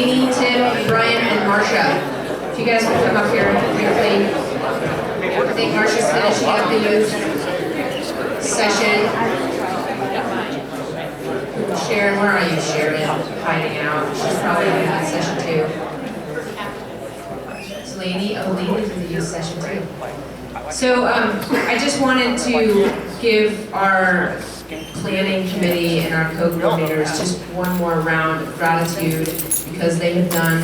Lainey, Tim, Brian, and Marcia. If you guys would come up here quickly. I think Marcia's finishing up the youth session. Sharon, where are you, Sharon? Hiding out. She's probably in that session too. It's Lainey. Oh, Lainey's in the youth session too. So I just wanted to give our planning committee and our co-coordinators just one more round of gratitude because they have done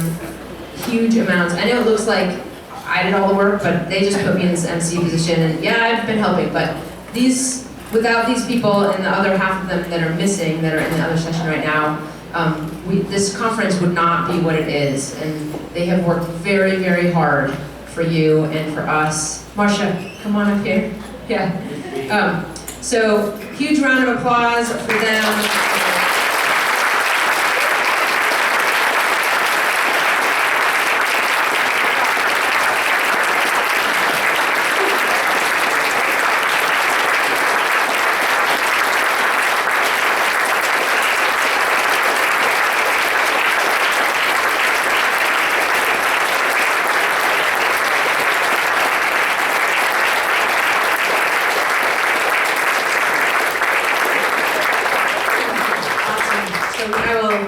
huge amounts. I know it looks like I did all the work, but they just put me in this MC position, and yeah, I've been helping, but without these people and the other half of them that are missing, that are in the other session right now, this conference would not be what it is, and they have worked very, very hard for you and for us. Marcia, come on up here. Yeah. So, huge round of applause for them.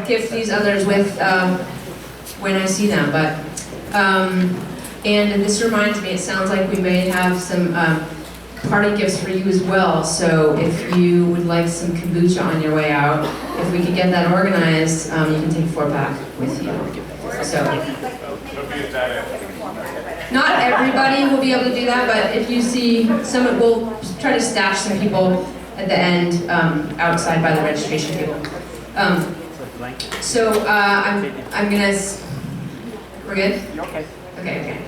Gift these others with when I see them, but and this reminds me, it sounds like we may have some party gifts for you as well, so if you would like some kombucha on your way out, if we could get that organized, you can take a 4-pack with you. So not everybody will be able to do that, but if you see some, we'll try to stash some people at the end outside by the registration table. So I'm gonna, we're good? Okay. Okay.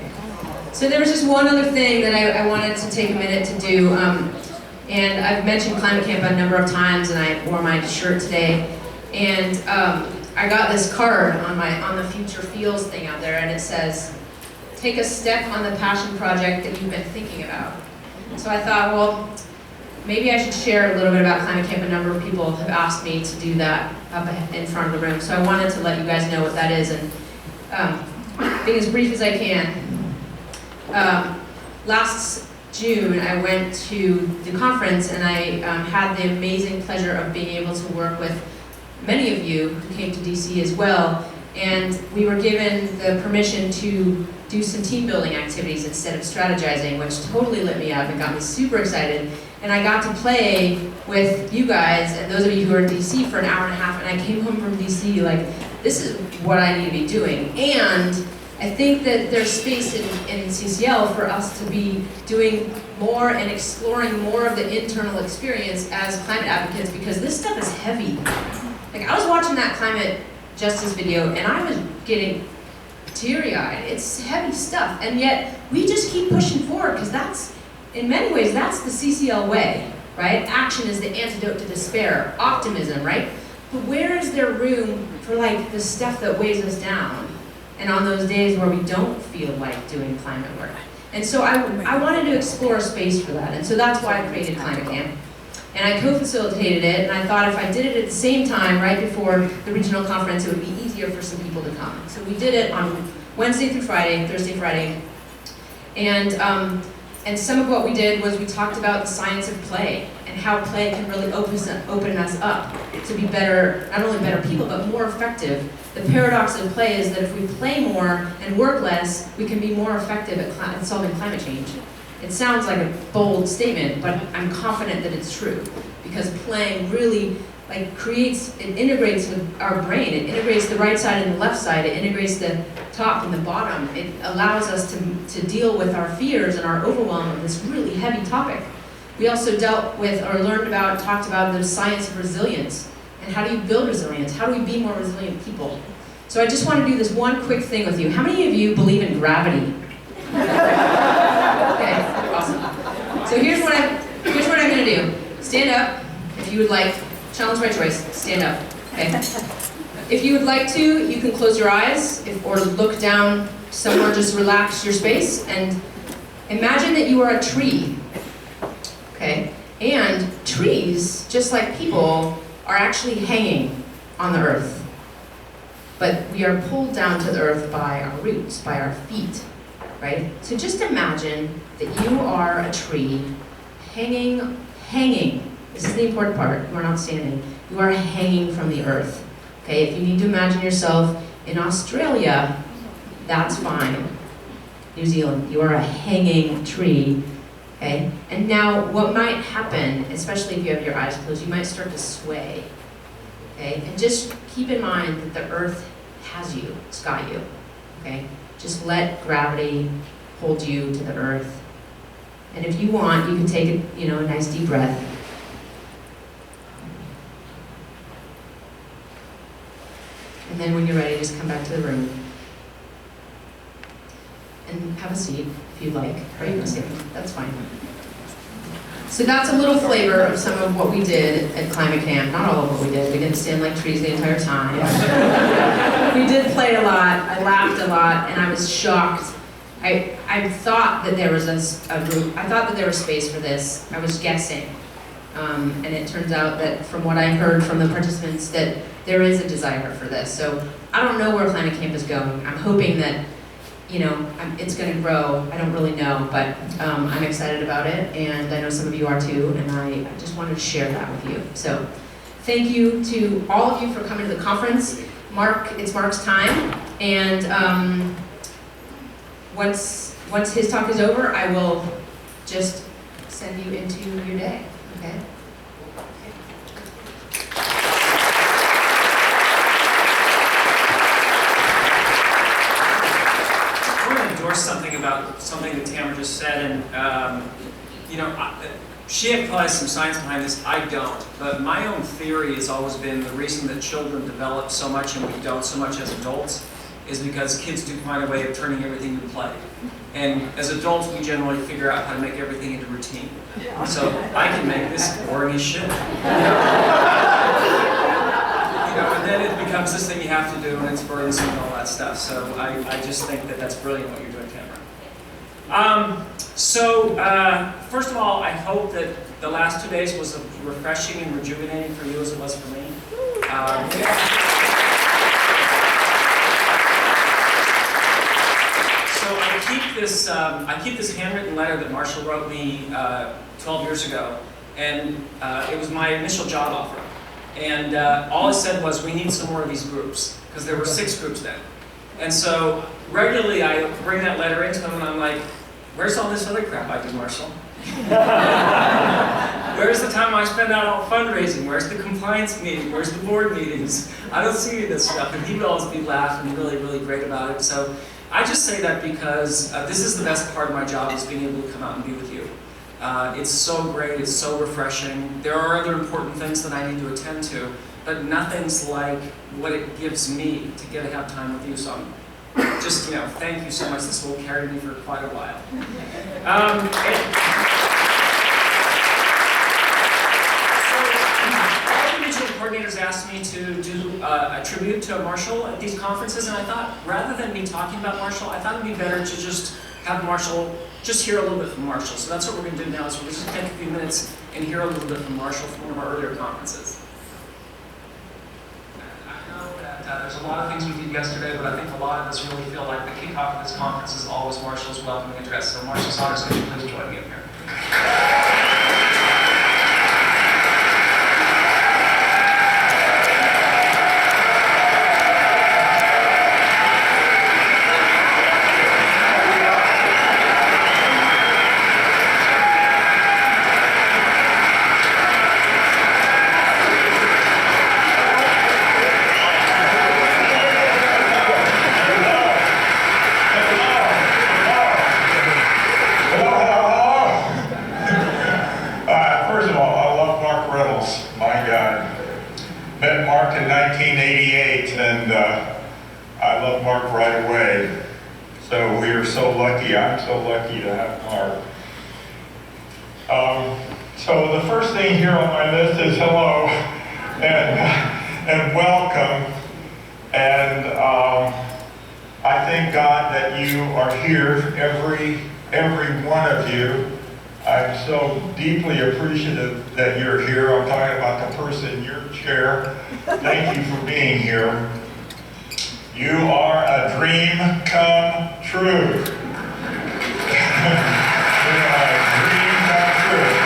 So there was just one other thing that I wanted to take a minute to do, and I've mentioned Climate Camp a number of times, and I wore my shirt today, and I got this card on the Future Feels thing out there, and it says, "Take a step on the passion project that you've been thinking about." So I thought, well, maybe I should share a little bit about Climate Camp. A number of people have asked me to do that up in front of the room, so I wanted to let you guys know what that is and being as brief as I can. Last June, I went to the conference and I had the amazing pleasure of being able to work with many of you who came to DC as well, and we were given the permission to do some team building activities instead of strategizing, which totally lit me up and got me super excited. And I got to play with you guys and those of you who are in DC for an hour and a half, and I came home from DC like, this is what I need to be doing. And I think that there's space in CCL for us to be doing more and exploring more of the internal experience as climate advocates, because this stuff is heavy. Like, I was watching that climate justice video and I was getting teary-eyed. It's heavy stuff, and yet we just keep pushing forward because that's, in many ways, that's the CCL way, right? Action is the antidote to despair, optimism, right? But where is there room for like the stuff that weighs us down, and on those days where we don't feel like doing climate work? And so I wanted to explore a space for that, and so that's why I created Climate Camp. And I co-facilitated it, and I thought if I did it at the same time, right before the regional conference, it would be easier for some people to come. So we did it on Wednesday through Friday, Thursday, Friday, and some of what we did was we talked about the science of play and how play can really open us up to be better, not only better people, but more effective. The paradox of play is that if we play more and work less, we can be more effective at solving climate change. It sounds like a bold statement, but I'm confident that it's true, because playing really it integrates with our brain. It integrates the right side and the left side. It integrates the top and the bottom. It allows us to deal with our fears and our overwhelm of this really heavy topic. We also talked about the science of resilience, and how do you build resilience? How do we be more resilient people? So I just want to do this one quick thing with you. How many of you believe in gravity? Okay, awesome. So here's what I'm going to do. Stand up if you would like. Challenge by choice. Stand up. Okay. If you would like to, you can close your eyes or look down somewhere. Just relax your space and imagine that you are a tree. Okay. And trees, just like people, are actually hanging on the earth. but we are pulled down to the earth by our roots, by our feet, right? So just imagine that you are a tree hanging, this is the important part, you are not standing, you are hanging from the earth, okay? If you need to imagine yourself in Australia, that's fine. New Zealand, you are a hanging tree, okay? And now what might happen, especially if you have your eyes closed, you might start to sway, okay? And just keep in mind that the earth has you, it's got you, okay? Just let gravity hold you to the earth. And if you want, you can take a nice deep breath. And then when you're ready, just come back to the room. And have a seat if you'd like, or you can stand, that's fine. So that's a little flavor of some of what we did at Climate Camp. Not all of what we did, we didn't stand like trees the entire time. We did play a lot, I laughed a lot, and I was shocked. I thought that there was a group, I thought that there was space for this. I was guessing. And it turns out that from what I heard from the participants that there is a desire for this. So I don't know where Climate Camp is going. I'm hoping that it's going to grow. I don't really know, but I'm excited about it, and I know some of you are too, and I just wanted to share that with you. So thank you to all of you for coming to the conference. It's Mark's time, and once his talk is over, I will just send you into your day, okay? Something about something that Tamara just said, and she had probably some science behind this, I don't, but my own theory has always been the reason that children develop so much and we don't so much as adults is because kids do find a way of turning everything into play. And as adults, we generally figure out how to make everything into routine. So I can make this boring as shit. And then it becomes this thing you have to do, and it's burdensome and all that stuff. So I just think that that's brilliant what you're doing, Tamara. First of all, I hope that the last 2 days was as refreshing and rejuvenating for you as it was for me. So I keep this handwritten letter that Marshall wrote me 12 years ago, and it was my initial job offer. And all I said was, we need some more of these groups, because there were 6 groups then. And so regularly I bring that letter into him and I'm like, where's all this other crap I do, Marshall? Where's the time I spend out on fundraising? Where's the compliance meeting? Where's the board meetings? I don't see any of this stuff. And he would always be laughing really, really great about it. So I just say that because this is the best part of my job, is being able to come out and be with you. It's so great, it's so refreshing. There are other important things that I need to attend to, but nothing's like what it gives me to get to have time with you. So I'm just, thank you so much. This will carry me for quite a while. All the regional coordinators asked me to do a tribute to Marshall at these conferences, and I thought, rather than me talking about Marshall, I thought it'd be better to just have Marshall just hear a little bit from Marshall. So that's what we're going to do now, is we're just going to take a few minutes and hear a little bit from Marshall from one of our earlier conferences. I know that there's a lot of things we did yesterday, but I think a lot of us really feel like the kickoff of this conference is always Marshall's welcoming address. So Marshall Saunders, could you please join me up here? I'm so lucky to have Mark. So the first thing here on my list is hello and welcome. And I thank God that you are here, every one of you. I'm so deeply appreciative that you're here. I'm talking about the person in your chair. Thank you for being here. You are a dream come true. You are a dream come true.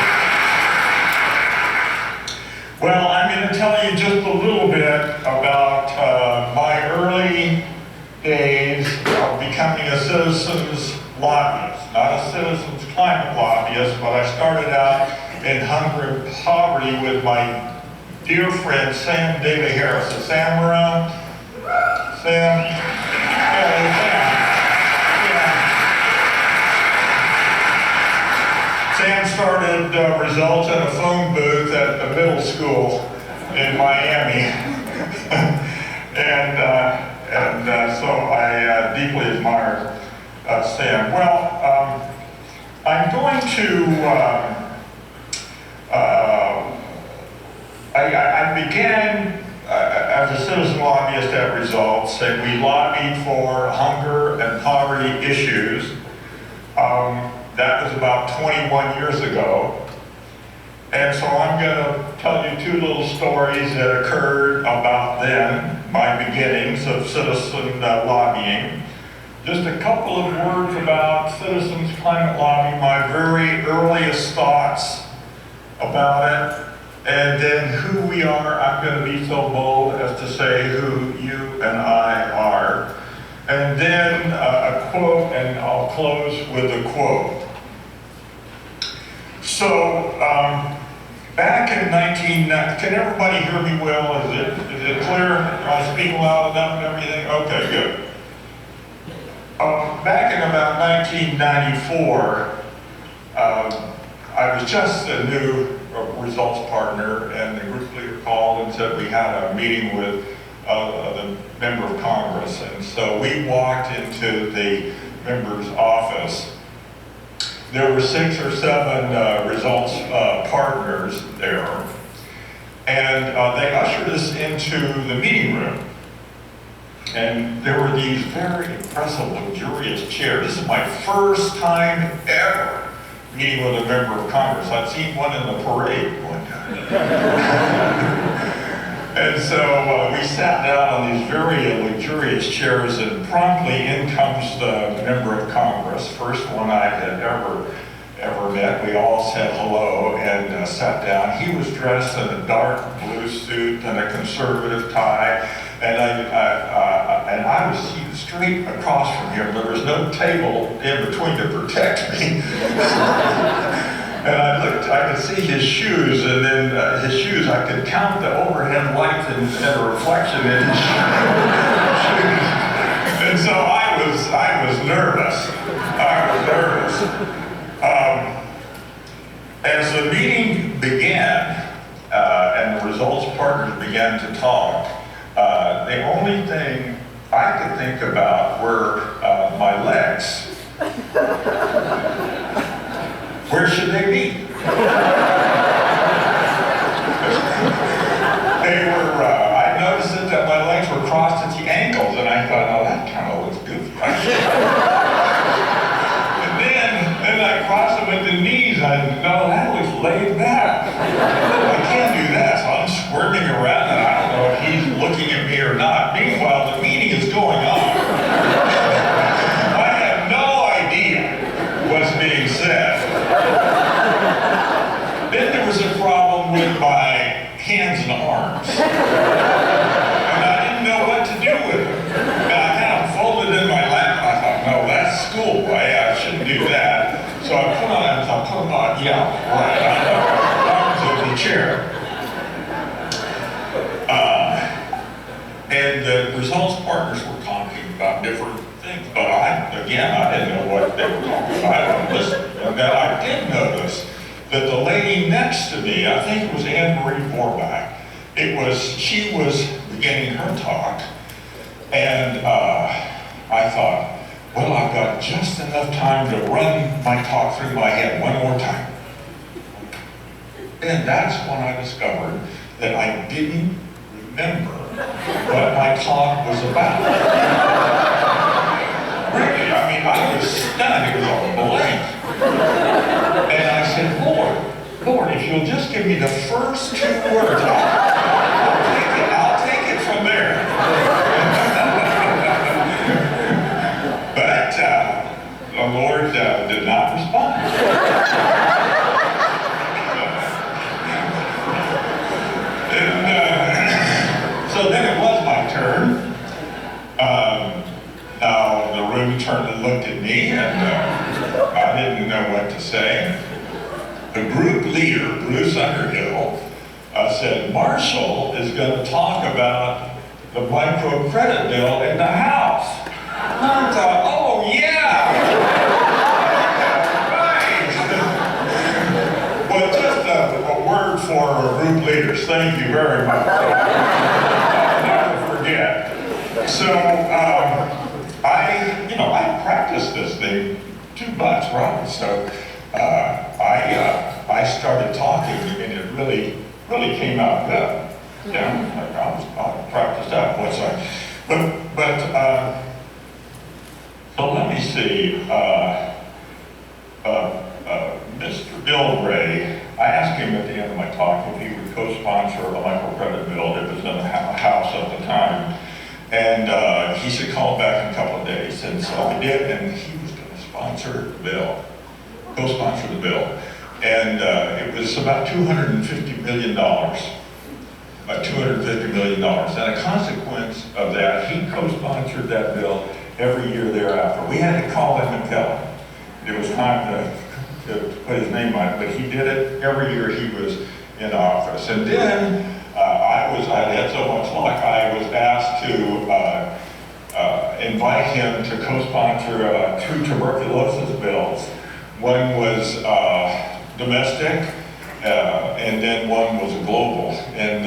Well, I'm going to tell you just a little bit about my early days of becoming a citizens lobbyist. Not a citizens climate lobbyist, but I started out in hunger and poverty with my dear friend Sam Daly Harris. Is Sam around? Sam? Yeah, Sam. Sam started Results in a phone booth at the middle school in Miami. and so I deeply admire Sam. Well, I'm going to, I began as a citizen lobbyist at Results, and we lobbied for hunger and poverty issues. That was about 21 years ago. And so I'm going to tell you two little stories that occurred about then, my beginnings of citizen lobbying. Just a couple of words about Citizens Climate Lobby, my very earliest thoughts about it, and then who we are. I'm going to be so bold as to say who you and I are. And then a quote, and I'll close with a quote. So, back in can everybody hear me well? Is it clear? Am I speaking loud enough and everything? Okay, good. Back in about 1994, I was just a new Results partner, and the group leader called and said we had a meeting with the member of Congress. And so we walked into the member's office. There were 6 or 7 Results partners there, and they ushered us into the meeting room. And there were these very impressive, luxurious chairs. This is my first time ever meeting with a member of Congress. I'd seen one in the parade one time. And so we sat down on these very luxurious chairs, and promptly in comes the member of Congress, first one I had ever met. We all said hello and sat down. He was dressed in a dark blue suit and a conservative tie, and I was seated straight across from him. There was no table in between to protect me. And I could see his shoes, and then his shoes, I could count the overhead lights and the reflection in his shoes. And so I was nervous. As the meeting began, and the Results partners began to talk, the only thing I could think about were my legs. Where should they be? I noticed that my legs were crossed at the ankles, and I thought, oh, that kind of looks goofy. And then I crossed them at the knees, and no, that looks laid back. I can't do that, so I'm squirming around, and I don't know if he's looking at me or not. Meanwhile, the meeting is going on. I have no idea what's being said. Then there was a problem with my hands and arms. And I didn't know what to do with them. And I had them folded in my lap, and I thought, no, that's schoolboy, I shouldn't do that. So I put them on, yeah, right, arms of the chair. And the Results partners were talking about different things, but I didn't know what they were talking about. I didn't listen. And then I did notice that the lady next to me, I think it was Anne Marie Vorbach, she was beginning her talk, and I thought, well, I've got just enough time to run my talk through my head one more time. And that's when I discovered that I didn't remember what my talk was about. Really, I mean, I was stunned. It was all blank. And I said, Lord, if you'll just give me the first 2 words, I'll take it from there. wouldn't turn and looked at me, and I didn't know what to say. The group leader, Bruce Underhill, said, Marshall is going to talk about the microcredit bill in the House. And I thought, oh yeah! Right! Well, just a word for group leaders. Thank you very much. I'll never forget. So, I practiced this thing too much, right? So, I started talking, and it really came out good. Yeah, I practiced that once so let me see. Mr. Bill Ray, I asked him at the end of my talk if he would co-sponsor a microcredit bill that was in the House at the time. And he said, call back in a couple of days. And so I did, and he was going to sponsor the bill, co-sponsor the bill. And it was about $250 million. About $250 million. And a consequence of that, he co-sponsored that bill every year thereafter. We had to call him and tell him it was time to put his name on it, but he did it every year he was in office. And then I had so much luck, I was asked to invite him to co-sponsor 2 tuberculosis bills. One was domestic, and then one was a global. And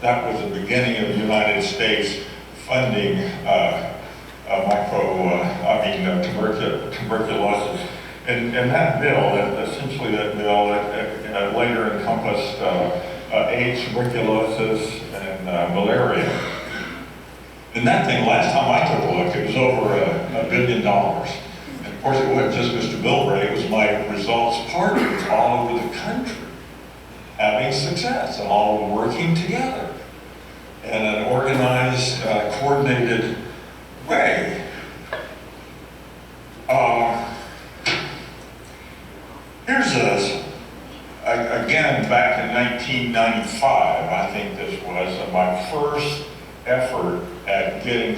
that was the beginning of the United States funding tuberculosis. And that bill, essentially that bill, later encompassed AIDS, tuberculosis, and malaria. And that thing, last time I took a look, it was over $1 billion. And of course, it wasn't just Mr. Bill Ray, it was my results partners all over the country having success and all working together in an organized, coordinated way. Here's again, back in 1995, I think this was, my first effort at getting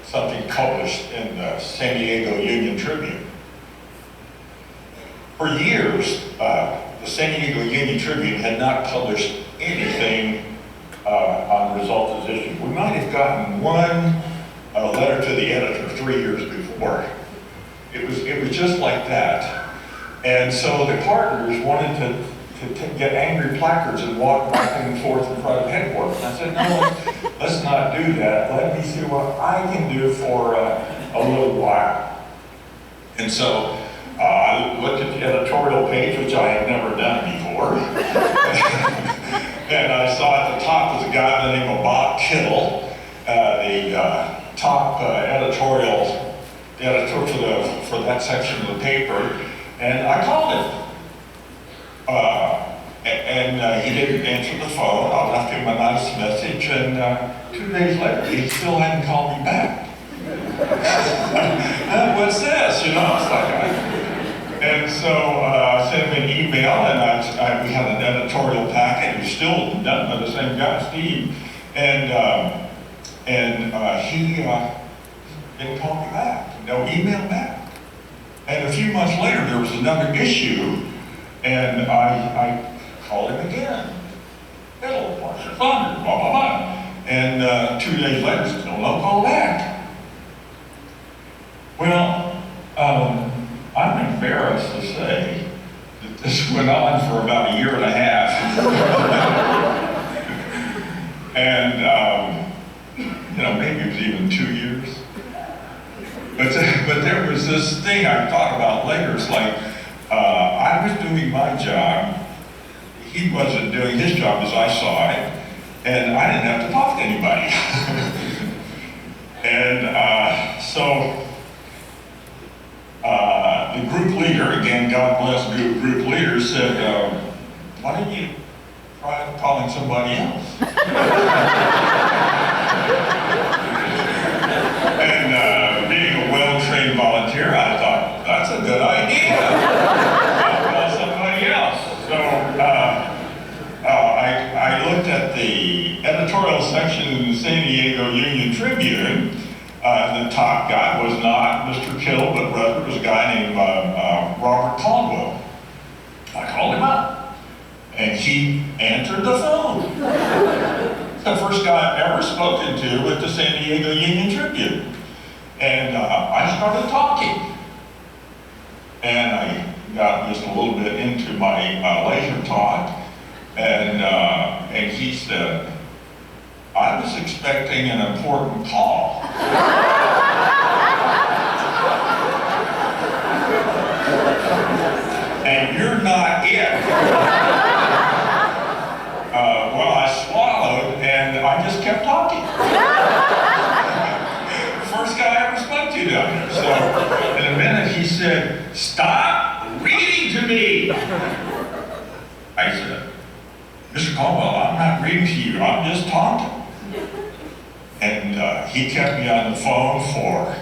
something published in the San Diego Union Tribune. For years, the San Diego Union Tribune had not published anything on results as issued. We might have gotten one letter to the editor 3 years before. It was just like that. And so the partners wanted to get angry placards and walk back and forth in front of headquarters. And I said, no, let's not do that. Let me see what I can do for a little while. And so I looked at the editorial page, which I had never done before. And I saw at the top was a guy by the name of Bob Kittle, the top editorial for that section of the paper. And I called him. And he didn't answer the phone. I left him a nice message, and 2 days later, he still hadn't called me back. What's this? It's like, and so I sent him an email, and we had an editorial packet. It was still done by the same guy, Steve. And he didn't call me back. No email back. And a few months later, there was another issue, and I called him again. Hello, Marshall Thunder, blah, blah, blah. And 2 days later, still no call back. Well, I'm embarrassed to say that this went on for about 1.5 years. And, maybe it was even 2 years. But there was this thing I thought about later. It's like, I was doing my job. He wasn't doing his job as I saw it. And I didn't have to talk to anybody. And so the group leader, again, God bless group leader, said, why don't you try calling somebody else? And being a well-trained volunteer, I thought, that's a good idea. I'll call somebody else. So I looked at the editorial section in the San Diego Union Tribune, the the top guy was not Mr. Kittle, but rather it was a guy named Robert Caldwell. I called him up, and he answered the phone. The first guy I've ever spoken to at the San Diego Union Tribune. And I started talking. And I got just a little bit into my leisure talk, and he said, I was expecting an important call. And you're not it. Well, I swallowed and I just kept talking. First guy I ever spoke to down there. So in a minute he said, stop reading to me. I said, Mr. Caldwell, I'm not reading to you, I'm just talking. And he kept me on the phone for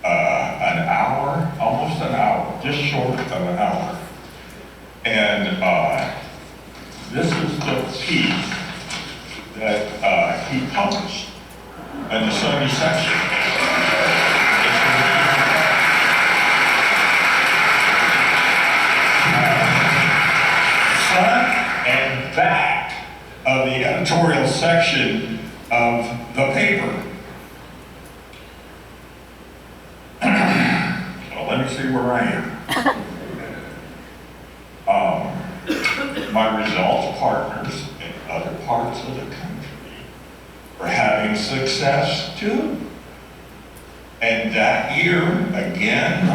an hour, almost an hour, just short of an hour. And this is the piece that he published in the Sunday section. Front and back of the editorial section of the paper. Well, let me see where I am. My results partners in other parts of the country are having success too. And that year, again,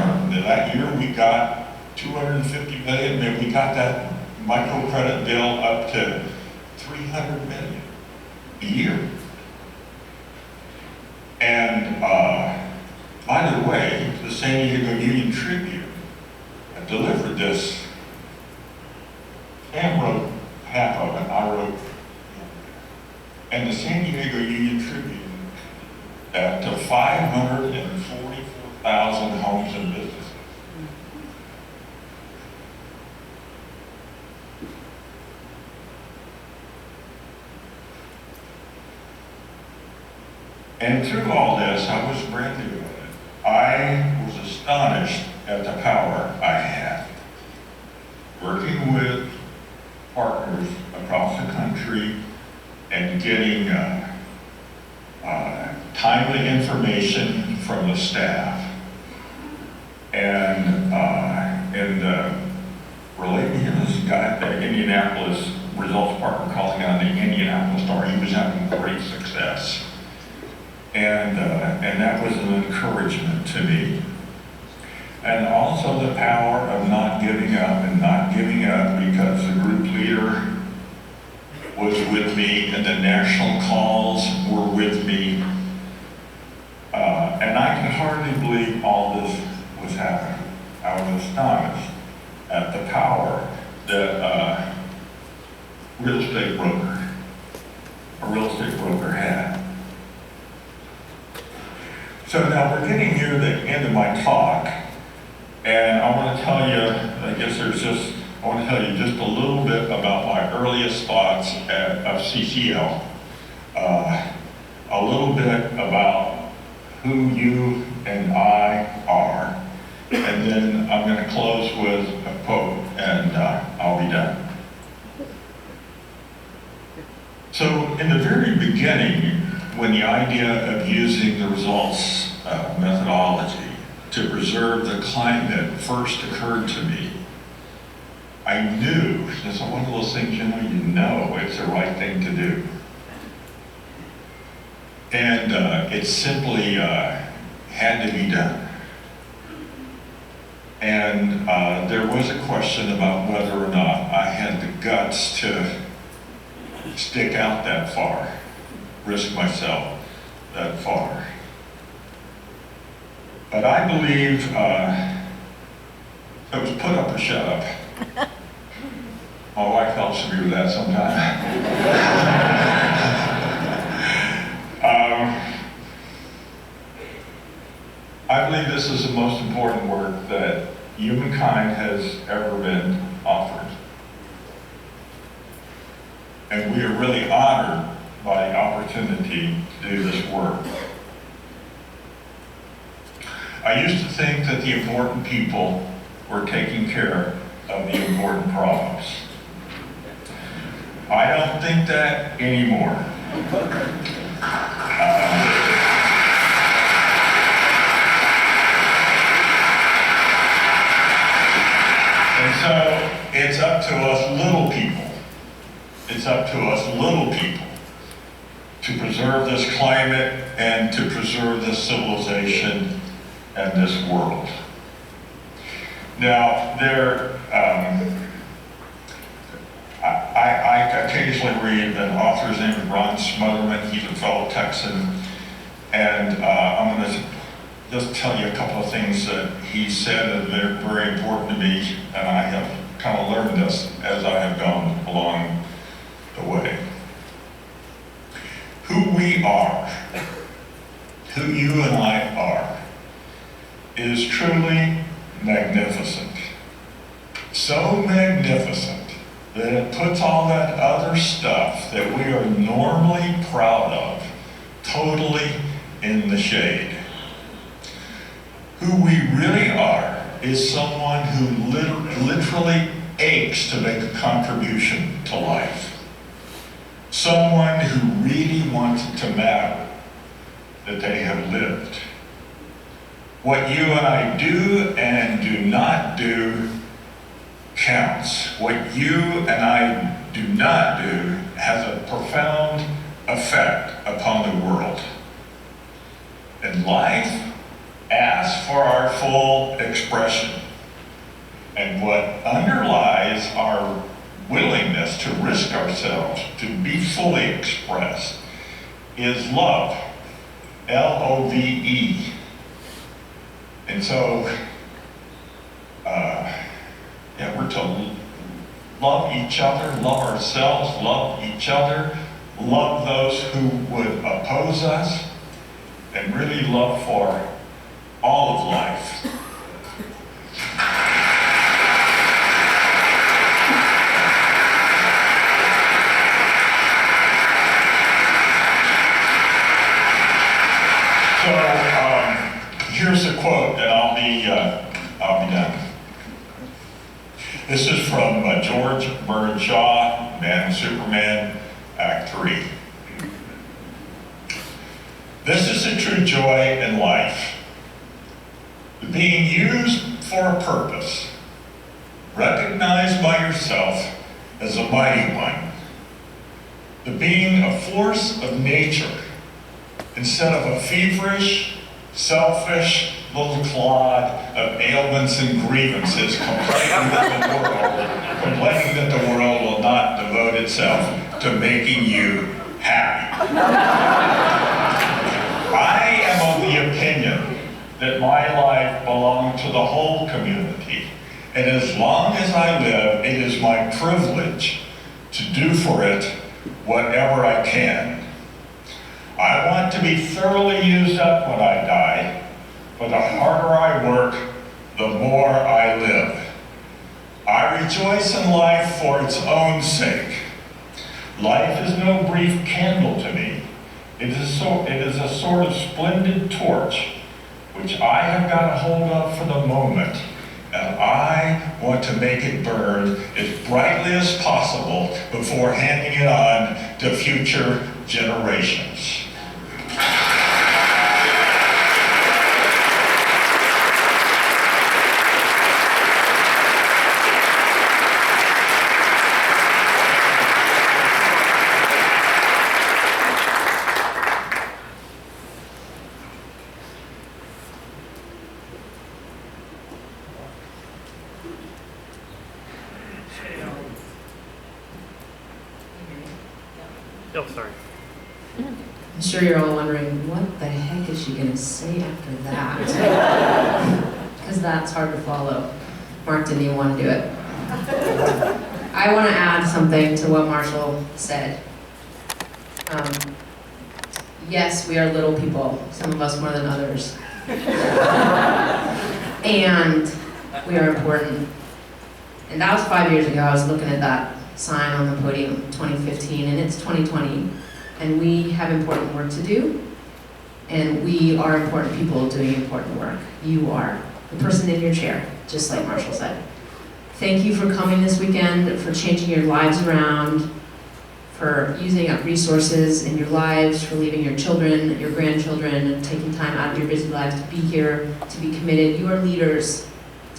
that year we got $250 million, and we got that microcredit bill up to $300 million a year. And by the way, the San Diego Union Tribune delivered this. Sam wrote half of it, I wrote, and the San Diego Union Tribune to 544,000 homes and businesses. And through all this, I was brand new at it. I was astonished at the power I had. Working with partners across the country and getting timely information from the staff. And relating to this guy at the Indianapolis results partner calling on the Indianapolis Star, he was having great success. And that was an encouragement to me. And also the power of not giving up and not giving up because the group leader was with me and the national calls were with me. And I can hardly believe all this was happening. I was astonished at the power that a real estate broker had. So now we're getting near the end of my talk, and I want to tell you, I want to tell you just a little bit about my earliest thoughts of CCL, a little bit about who you and I are, and then I'm going to close with a quote, and I'll be done. So in the very beginning, when the idea of using the results methodology to preserve the climate first occurred to me, I knew, it's one of those things, you know it's the right thing to do. And it simply had to be done. And there was a question about whether or not I had the guts to stick out that far, risk myself that far. But I believe it was put up or shut up. My wife helps me with that sometimes. I believe this is the most important work that humankind has ever been offered. And we are really honored by the opportunity to do this work. I used to think that the important people were taking care of the important problems. I don't think that anymore. And so it's up to us little people. It's up to us little people to preserve this climate and to preserve this civilization and this world. Now, I occasionally read an author's name is Ron Smotherman. He's a fellow Texan. And I'm going to just tell you a couple of things that he said that are very important to me. And I have kind of learned this as I have gone along the way. Who we are, who you and I are, is truly magnificent. So magnificent that it puts all that other stuff that we are normally proud of totally in the shade. Who we really are is someone who literally aches to make a contribution to life. Someone who really wants it to matter that they have lived. What you and I do and do not do counts. What you and I do not do has a profound effect upon the world. And life asks for our full expression. And what underlies our willingness to risk ourselves to be fully expressed is love. Love. And so, we're to love each other, love ourselves, love each other, love those who would oppose us, and really love for all of life. Here's a quote, and I'll be done. This is from George Bernard Shaw, Man and Superman, Act 3. This is the true joy in life. Being used for a purpose, recognized by yourself as a mighty one. The being a force of nature instead of a feverish, selfish little clod of ailments and grievances complaining that the world will not devote itself to making you happy. I am of the opinion that my life belongs to the whole community, and as long as I live, it is my privilege to do for it whatever I can. I want to be thoroughly used up when I die, but the harder I work, the more I live. I rejoice in life for its own sake. Life is no brief candle to me. It is a sort of splendid torch, which I have got a hold of for the moment, and I want to make it burn as brightly as possible before handing it on to future generations. Oh, sorry. I'm sure you're all wondering, what the heck is she going to say after that? Because that's hard to follow. Mark didn't even want to do it. I want to add something to what Marshall said. Yes, we are little people, some of us more than others. And we are important. And that was 5 years ago. I was looking at that sign on the podium, 2015, and it's 2020. And we have important work to do. And we are important people doing important work. You are the person in your chair, just like Marshall said. Thank you for coming this weekend, for changing your lives around, for using up resources in your lives, for leaving your children, your grandchildren, and taking time out of your busy lives to be here, to be committed. You are leaders,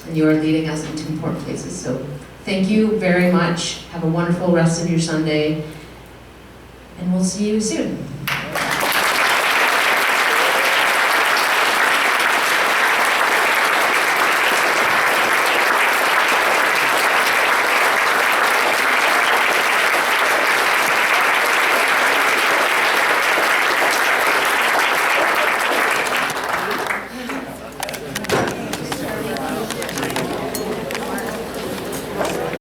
and you are leading us into important places. So thank you very much. Have a wonderful rest of your Sunday, and we'll see you soon.